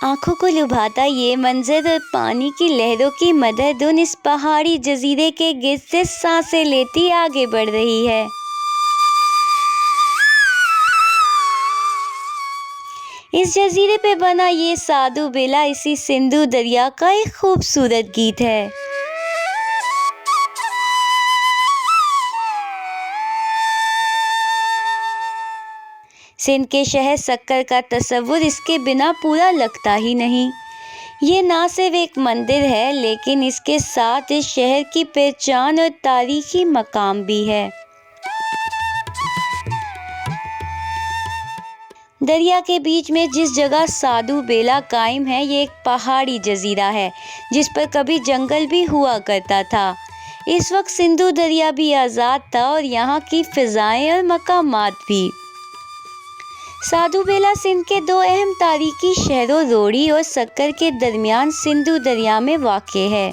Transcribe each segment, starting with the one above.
आंखों को लुभाता ये मंजर और पानी की लहरों की मदद उन इस पहाड़ी जजीरे के गिर्द से सांसें लेती आगे बढ़ रही है। इस जजीरे पे बना ये साधु बेला इसी सिंधु दरिया का एक खूबसूरत गीत है। सिंध के शहर सक्कर का तस्वुर इसके बिना पूरा लगता ही नहीं। ये ना सिर्फ एक मंदिर है, लेकिन इसके साथ इस शहर की पहचान और तारीखी मकाम भी है। दरिया के बीच में जिस जगह साधु बेला कायम है, ये एक पहाड़ी जजीरा है जिस पर कभी जंगल भी हुआ करता था। इस वक्त सिंधु दरिया भी आज़ाद था और यहाँ की फिजाएं और मकामात भी। साधु बेला सिंध के दो अहम तारीखी शहरों रोड़ी और सक्कर के दरमियान सिंधु दरिया में वाक़ है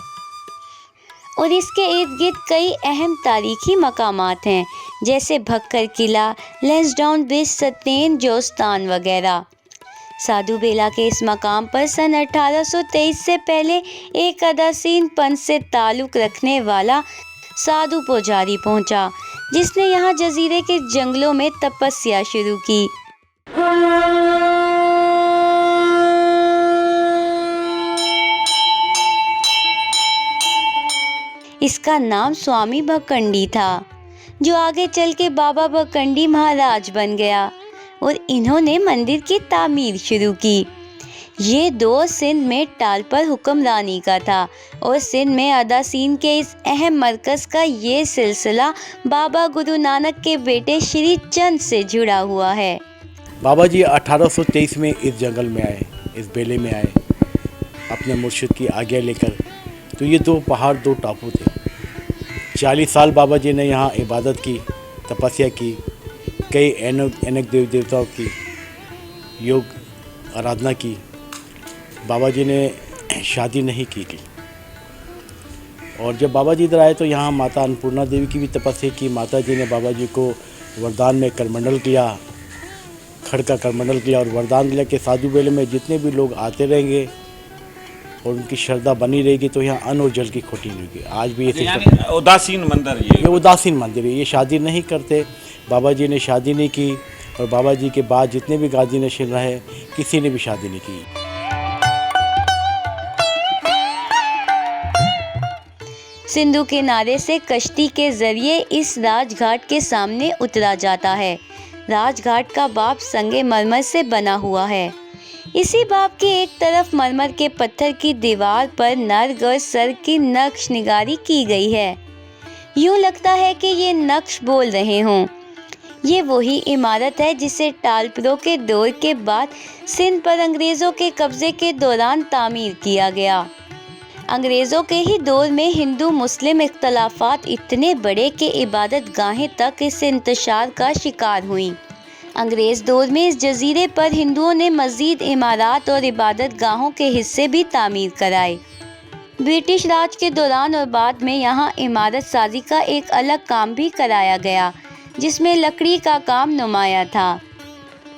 और इसके इर्द गिर्द कई अहम तारीखी मकामात हैं, जैसे भक्कर किला, लैंसडाउन ब्रिज, सतेन जोस्तान वगैरह। साधु बेला के इस मकाम पर सन 1823 से पहले एक उदासीन पंथ से ताल्लुक़ रखने वाला साधु पुजारी पहुंचा, जिसने यहाँ जजीरे के जंगलों में तपस्या शुरू की। इसका नाम स्वामी भक्कंडी था, जो आगे चल के बाबा भक्कंडी महाराज बन गया और इन्होंने मंदिर की तामीर शुरू की। ये दौर सिंध में टाल पर हुक्मरानी का था और सिंध में उदासीन के इस अहम मरकज़ का ये सिलसिला बाबा गुरु नानक के बेटे श्री चंद से जुड़ा हुआ है। बाबा जी 1823 में इस जंगल में आए, इस बेले में आए अपने मुर्शिद की आज्ञा लेकर। तो ये दो पहाड़, दो टापू थे। 40 साल बाबा जी ने यहाँ इबादत की, तपस्या की, कई अनेक देव देवताओं की योग आराधना की। बाबा जी ने शादी नहीं की थी और जब बाबा जी इधर आए तो यहाँ माता अन्नपूर्णा देवी की भी तपस्या की। माता जी ने बाबा जी को वरदान में करमंडल किया, खड़ का करमंडल किया और वरदान दिया कि साधु बेले में जितने भी लोग आते रहेंगे और उनकी श्रद्धा बनी रहेगी तो यहाँ अन्न और जल की खोटी नहीं होगी। आज भी ये उदासीन मंदिर, ये उदासीन मंदिर है। ये शादी नहीं करते, बाबा जी ने शादी नहीं की और बाबा जी के बाद जितने भी गाजी नशीन रहे किसी ने भी शादी नहीं की। सिंधु किनारे से कश्ती के जरिए इस राजघाट के सामने उतरा जाता है। राजघाट का बाप संगमरमर से बना हुआ है। इसी बाप के एक तरफ मरमर के पत्थर की दीवार पर नर्ग और सर्ग की नक्श निगारी की गई है। यूं लगता है कि ये नक्श बोल रहे हों। ये वही इमारत है जिसे टालपुरों के दौर के बाद सिंध पर अंग्रेज़ों के कब्जे के दौरान तामीर किया गया। अंग्रेज़ों के ही दौर में हिंदू मुस्लिम इख्तलाफात इतने बड़े कि इबादत गाहें तक इस इंतशार का शिकार हुईं। अंग्रेज़ दौर में इस जजीरे पर हिंदुओं ने मज़ीद इमारत और इबादत गाहों के हिस्से भी तामीर कराए। ब्रिटिश राज के दौरान और बाद में यहाँ इमारत साजी का एक अलग काम भी कराया गया, जिसमें लकड़ी का काम नुमाया था।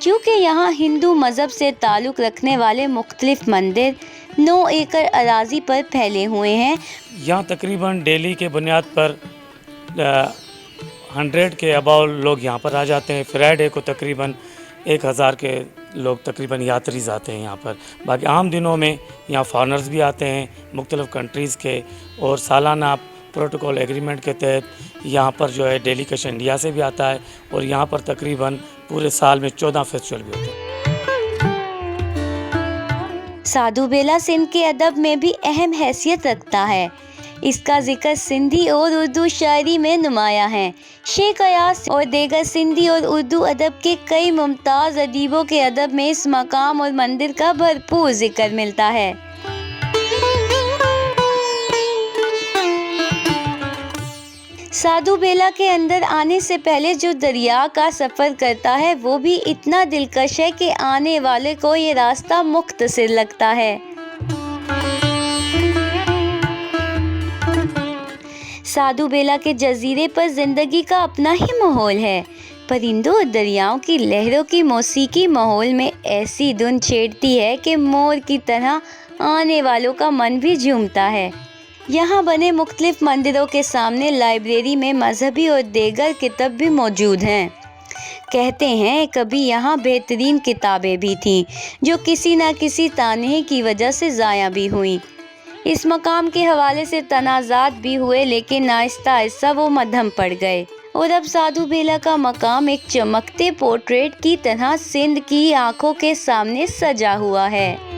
क्योंकि यहाँ हिंदू मज़हब से ताल्लुक़ रखने वाले मुख्तलिफ मंदिर 9 एकड़ अराजी पर फैले हुए हैं। यहाँ तकरीबन डेली के बुनियाद पर 100 के अबाव लोग यहाँ पर आ जाते हैं। फ्राइडे को तकरीबन 1000 के लोग तकरीबन यात्री आते हैं यहाँ पर। बाकी आम दिनों में यहाँ फॉरनर्स भी आते हैं मुख्तलिफ़ कंट्रीज़ के, और सालाना प्रोटोकॉल एग्रीमेंट के तहत यहाँ पर जो है डेलीगेशन इंडिया से भी आता है और यहाँ पर तकरीबन पूरे साल में 14 फेस्टिवल भी होते हैं। साधु बेला सिंध के अदब में भी अहम हैसियत रखता है। इसका जिक्र सिंधी और उर्दू शायरी में नुमाया है। शेख अयास और देगर सिंधी और उर्दू अदब के कई मुमताज़ अदीबों के अदब में इस मकाम और मंदिर का भरपूर जिक्र मिलता है। साधु बेला के अंदर आने से पहले जो दरिया का सफ़र करता है वो भी इतना दिलकश है कि आने वाले को ये रास्ता मुख्तसर लगता है। साधु बेला के जजीरे पर जिंदगी का अपना ही माहौल है। परिंदों और दरियाओं की लहरों की मौसीकी माहौल में ऐसी धुन छेड़ती है कि मोर की तरह आने वालों का मन भी झूमता है। यहाँ बने मुख्तलिफ मंदिरों के सामने लाइब्रेरी में मजहबी और दीगर किताब भी मौजूद हैं। कहते हैं कभी यहाँ बेहतरीन किताबें भी थीं जो किसी न किसी तान्हे की वजह से ज़ाया भी हुईं। इस मकाम के हवाले से तनाज़ात भी हुए, लेकिन आहिस्ता आहिस्ता वो मध्यम पड़ गए और अब साधु बेला का मकाम एक चमकते पोर्ट्रेट की तरह सिंध की आंखों के सामने सजा हुआ है।